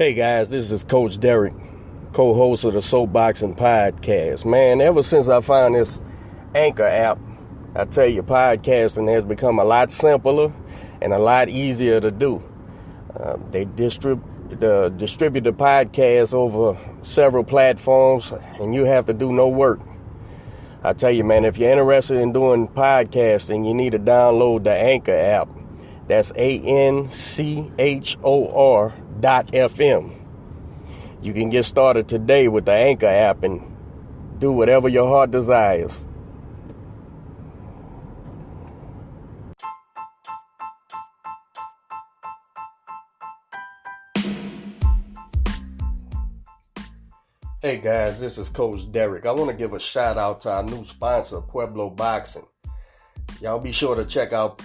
Hey guys, this is Coach Derek, co-host of the Soapboxing Podcast. Man, ever since I found this Anchor app, I tell you, podcasting has become a lot simpler and a lot easier to do. They distribute the podcast over several platforms, and you have to do no work. I tell you, man, if you're interested in doing podcasting, you need to download the Anchor app. That's ANCHOR.FM. You can get started today with the Anchor app and do whatever your heart desires. Hey guys, this is Coach Derek. I want to give a shout out to our new sponsor, Pueblo Boxing. Y'all be sure to check out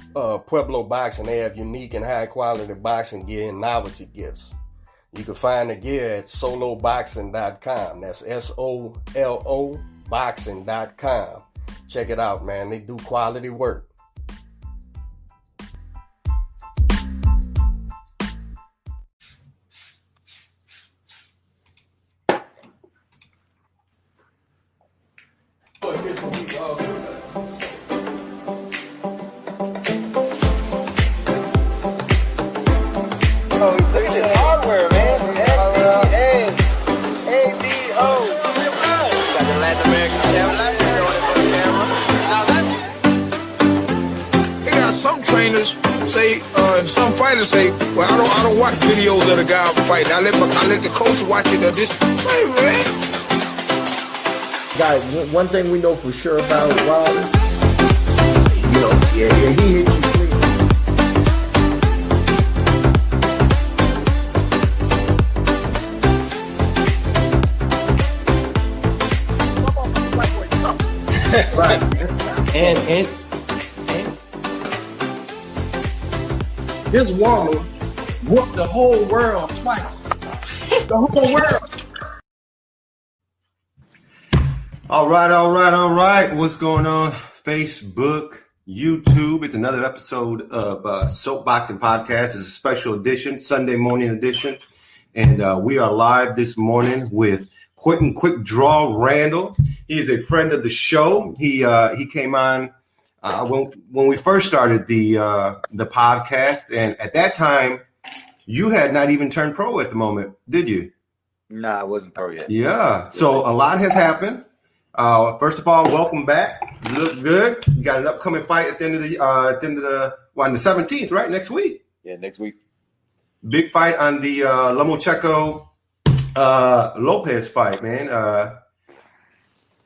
Pueblo Boxing. They have unique and high quality boxing gear and novelty gifts. You can find the gear at soloboxing.com. That's SOLO boxing.com. Check it out, man. They do quality work. Hardware, man. S-E-A-A-B-O. Got the Latin American camera. They got some trainers say, and some fighters say, well, I don't watch videos of the guy fighting. I let the coach watch it. This, hey, man. Guys, one thing we know for sure about Wilder, he hit you clean. Right. And this woman whooped the whole world twice. The whole world. All right. What's going on? Facebook, YouTube. It's another episode of Soapboxing Podcast. It's a special edition, Sunday morning edition. And we are live this morning with Quinton Draw Randall. He is a friend of the show. He came on when we first started the podcast. And at that time, you had not even turned pro at the moment, did you? Nah, I wasn't pro yet. Yeah. So a lot has happened. First of all, welcome back. You look good. You got an upcoming fight at the end of the on the 17th, right? Next week. Yeah, next week. Big fight on the Lomachenko Lopez fight, man.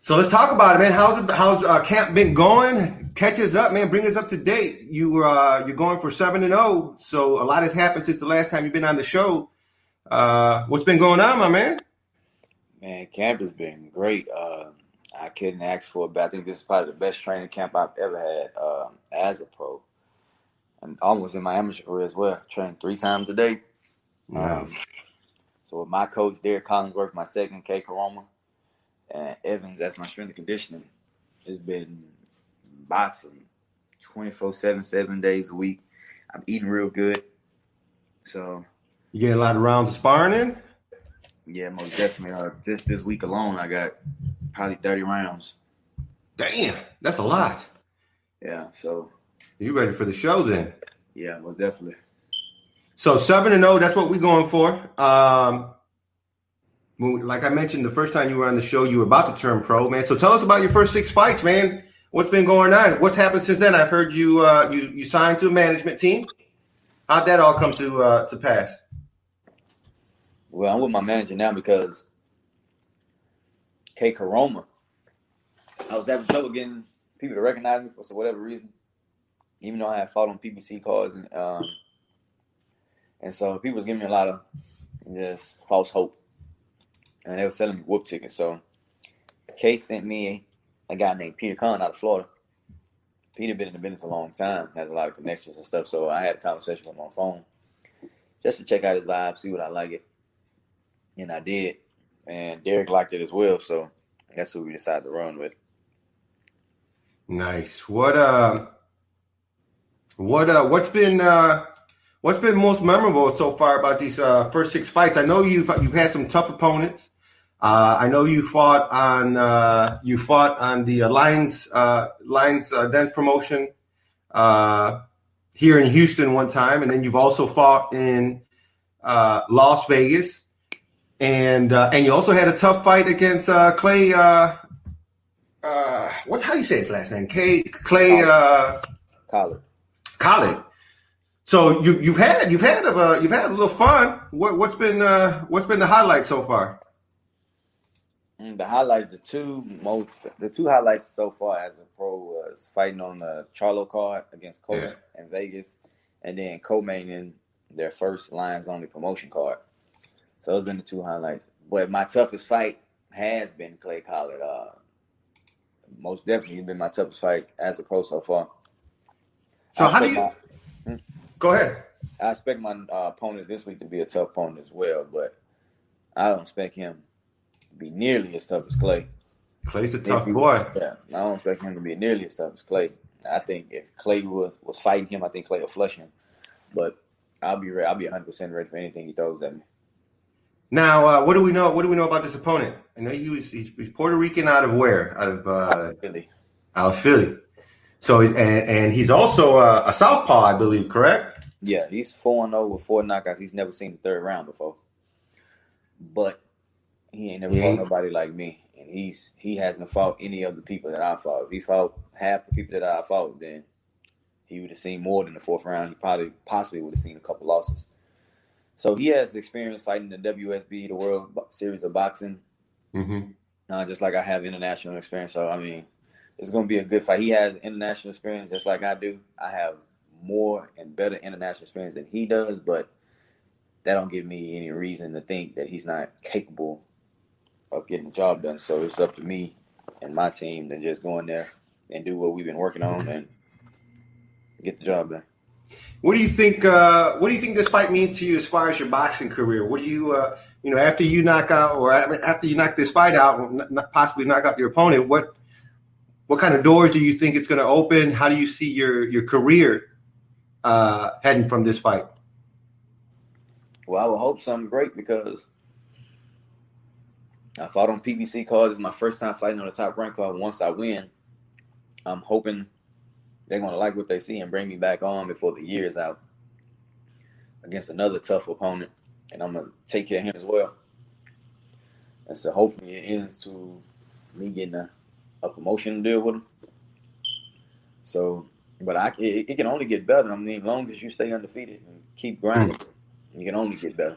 So let's talk about it, man. How's camp been going? Catch us up, man. Bring us up to date. You're going for 7-0. So a lot has happened since the last time you've been on the show. What's been going on, my man? Man, camp has been great. I couldn't ask for it, but I think this is probably the best training camp I've ever had as a pro. And almost in my amateur career as well. Trained 3 times a day. Nice. So with my coach, Derek Collinsworth, my second, K. Karoma, and Evans, that's my strength and conditioning. It's been boxing 24/7, 7 days a week. I'm eating real good. So You getting a lot of rounds of sparring in? yeah, most definitely. Just this week alone, I got probably 30 rounds. Damn, that's a lot. Yeah, so You ready for the show then? yeah, most definitely. So 7-0, that's what we're going for. Like I mentioned, the first time you were on the show, you were about to turn pro, man. So tell us about your first 6 fights, man. What's been going on? What's happened since then? I've heard you you signed to a management team. How'd that all come to pass? Well, I'm with my manager now because K. Karoma, I was having trouble getting people to recognize me for whatever reason, even though I had fought on PBC cards, and so people was giving me a lot of just false hope, and they were selling me whoop tickets. So K sent me a guy named Peter Kahn out of Florida. Peter been in the business a long time, has a lot of connections and stuff. So I had a conversation with him on the phone just to check out his vibe, see what I like it, and I did. And Derek liked it as well, so that's who we decided to run with. Nice. What's been What's been most memorable so far about these first 6 fights? I know you've had some tough opponents. I know you fought on the Lions Dance promotion here in Houston one time, and then you've also fought in Las Vegas, and you also had a tough fight against Clay. How do you say his last name? Clay Collard. So you've had a little fun. What's been the highlight so far? The highlights, the two highlights so far as a pro was fighting on the Charlo card against Cole in Vegas, and then co-maining their first Lions only promotion card. So those been the two highlights. But my toughest fight has been Clay Collard. Most definitely been my toughest fight as a pro so far. So how do you? Go ahead. I expect my opponent this week to be a tough opponent as well, but I don't expect him to be nearly as tough as Clay. Clay's a tough boy. Yeah, I don't expect him to be nearly as tough as Clay. I think if Clay was fighting him, I think Clay will flush him. But I'll be ready. I'll be 100% ready for anything he throws at me. Now, what do we know? What do we know about this opponent? I know he's Puerto Rican. Out of where? Out of Philly. Out of Philly. So and he's also a southpaw, I believe. Correct? Yeah, he's 4-0 with 4 knockouts. He's never seen the third round before. But he ain't never fought nobody like me. And he hasn't fought any of the people that I fought. If he fought half the people that I fought, then he would have seen more than the 4th round. He possibly would have seen a couple losses. So he has experience fighting the WSB, the World Series of Boxing. Mm-hmm. Just like I have international experience. So, I mean, it's going to be a good fight. He has international experience just like I do. I have more and better international experience than he does, but that don't give me any reason to think that he's not capable of getting the job done. So it's up to me and my team to just go in there and do what we've been working on and get the job done. What do you think? What do you think this fight means to you as far as your boxing career? What do you, after you knock out, or after you knock this fight out, possibly knock out your opponent? What kind of doors do you think it's going to open? How do you see your career heading from this fight? Well, I would hope something great because I fought on PBC cards. It's my first time fighting on the top rank card. Once I win, I'm hoping they're going to like what they see and bring me back on before the year is out against another tough opponent. And I'm going to take care of him as well. And so hopefully it ends to me getting a promotion deal with him. So, but it can only get better. I mean, as long as you stay undefeated and keep grinding, you can only get better.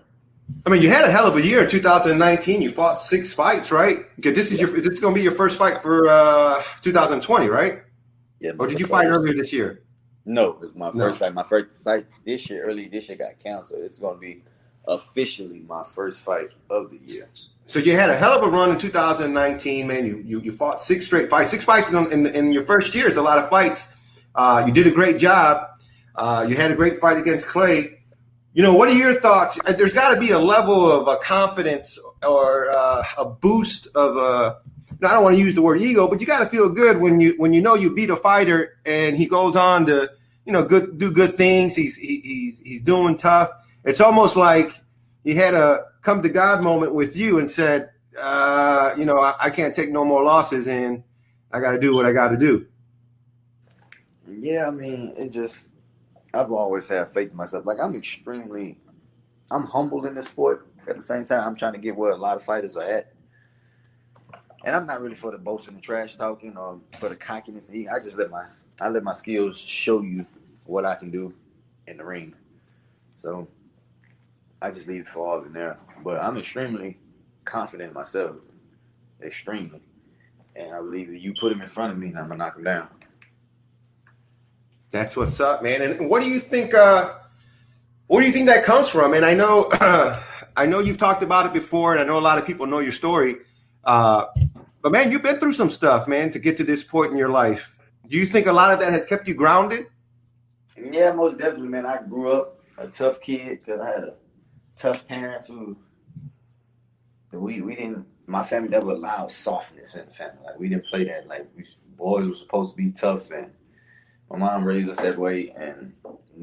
I mean, you had a hell of a year in 2019. You fought 6 fights, right? Because this is going to be your first fight for 2020, right? Yeah. Or did you fight earlier this year? No, it was my first fight. My first fight this year, early this year, got canceled. It's going to be officially my first fight of the year. So you had a hell of a run in 2019, man. You fought 6 straight fights. 6 fights in your first year is a lot of fights. You did a great job. You had a great fight against Clay. What are your thoughts? There's got to be a level of confidence or a boost of I don't want to use the word ego, but you got to feel good when you know you beat a fighter and he goes on to do good things. He's doing tough. It's almost like he had a come to God moment with you and said, I can't take no more losses and I got to do what I got to do. Yeah, I mean, I've always had faith in myself. Like, I'm humble in this sport. At the same time, I'm trying to get where a lot of fighters are at. And I'm not really for the boasting and trash talking or for the cockiness. I just let my skills show you what I can do in the ring. So I just leave it for all in there. But I'm extremely confident in myself. Extremely. And I believe if you put him in front of me, I'm gonna knock him down. That's what's up, man. And what do you think? Where do you think that comes from? And I know you've talked about it before, and I know a lot of people know your story. But man, you've been through some stuff, man, to get to this point in your life. Do you think a lot of that has kept you grounded? Yeah, most definitely, man. I grew up a tough kid because I had tough parents who we didn't. My family never allowed softness in the family. Like, we didn't play that. Like, boys were supposed to be tough, and my mom raised us that way, and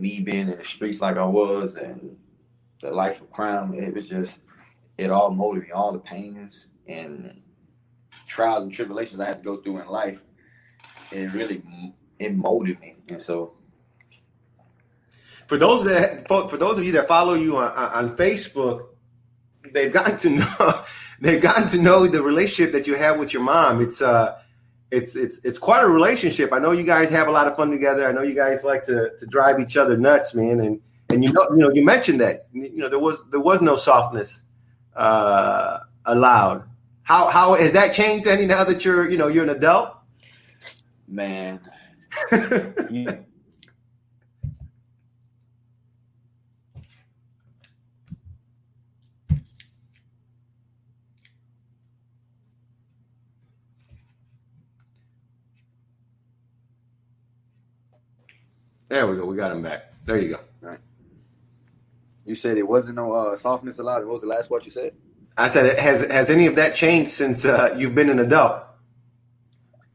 me being in the streets like I was and the life of crime, it was just, it all molded me. All the pains and trials and tribulations I had to go through in life, it molded me. And so, for those of you that follow you on Facebook, they've gotten to know the relationship that you have with your mom. It's quite a relationship. I know you guys have a lot of fun together. I know you guys like to drive each other nuts, man. And you mentioned that there was no softness allowed. How has that changed any now that you're an adult? Man, There we go. We got him back. There you go. All right. You said it wasn't no softness allowed. What was the last word you said? I said, has any of that changed since you've been an adult?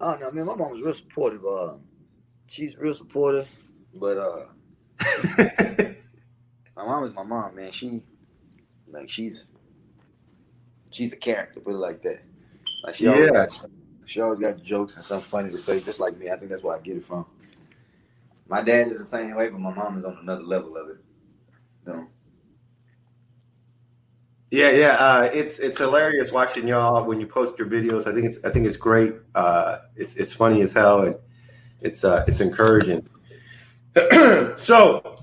Oh no, man, my mom was real supportive. She's real supportive, but my mom is my mom, man. She's a character, put it like that. Like she always got jokes and something funny to say, just like me. I think that's where I get it from. My dad is the same way, but my mom is on another level of it. So. Yeah. It's hilarious watching y'all when you post your videos. I think it's great. It's funny as hell, and it's encouraging. So,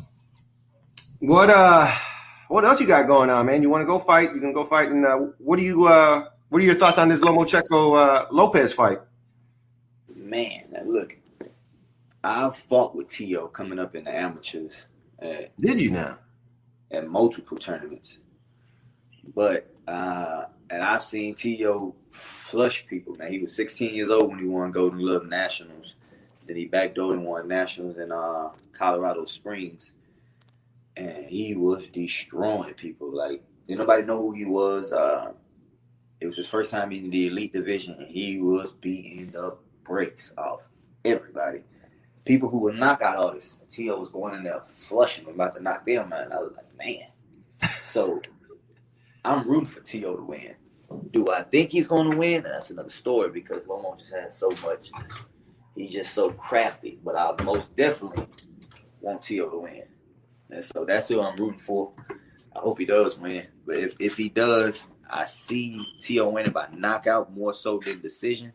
what else you got going on, man? You want to go fight? You can go fight. And what are your thoughts on this Lomachenko Lopez fight? Man, now look, I fought with T.O. coming up in the amateurs. Did you now? At multiple tournaments. But, and I've seen T.O. flush people. Now, he was 16 years old when he won Golden Glove Nationals. Then he backdoored and won Nationals in Colorado Springs. And he was destroying people. Like, didn't nobody know who he was. It was his first time in the elite division, and he was beating the brakes off everybody. People who were knockout artists, T.O. was going in there flushing them, about to knock them out. And I was like, man. So I'm rooting for T.O. to win. Do I think he's going to win? That's another story because Lomo just had so much. He's just so crafty. But I most definitely want T.O. to win. And so that's who I'm rooting for. I hope he does win. But if he does, I see T.O. winning by knockout more so than decision.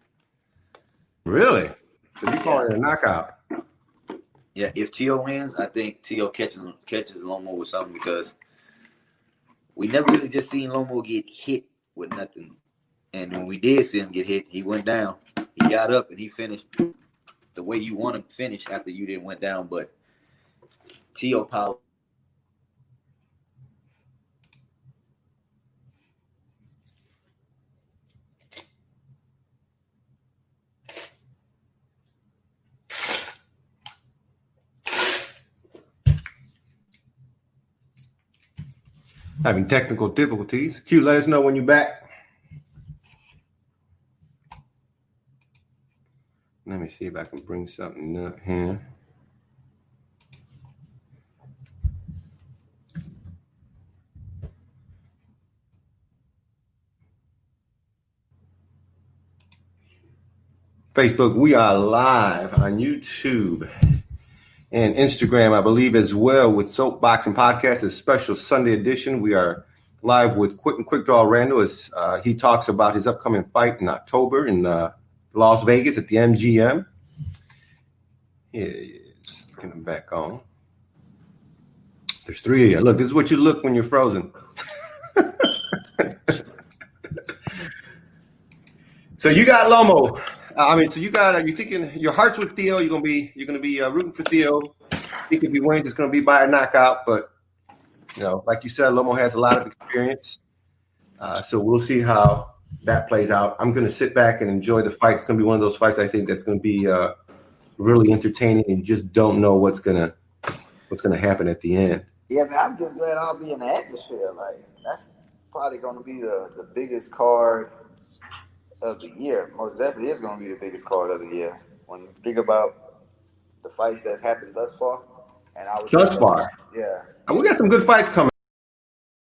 Really? So you call it a knockout? Yeah, if T.O. wins, I think T.O. catches Lomo with something because we never really just seen Lomo get hit with nothing. And when we did see him get hit, he went down. He got up and he finished the way you want him to finish after you didn't went down. But T.O. power. Having technical difficulties. Q, let us know when you're back. Let me see if I can bring something up here. Facebook, we are live on YouTube and Instagram, I believe, as well with Soapboxing Podcast, a special Sunday edition. We are live with Quinton Quick Draw Randall as he talks about his upcoming fight in October in Las Vegas at the MGM. Here he is. Get him back on. There's three of you. Look, this is what you look when you're frozen. So you got Lomo. You're thinking your heart's with Theo. You're gonna be rooting for Theo. He could be winning. It's gonna be by a knockout, but like you said, Lomo has a lot of experience. So we'll see how that plays out. I'm gonna sit back and enjoy the fight. It's gonna be one of those fights I think that's gonna be really entertaining, and you just don't know what's gonna happen at the end. Yeah, man, I'm just glad I'll be in the atmosphere. Like that's probably gonna be the biggest card of the year. Most definitely is going to be the biggest card of the year. When you think about the fights that's happened thus far, And I was Thus far. Yeah. And we got some good fights coming.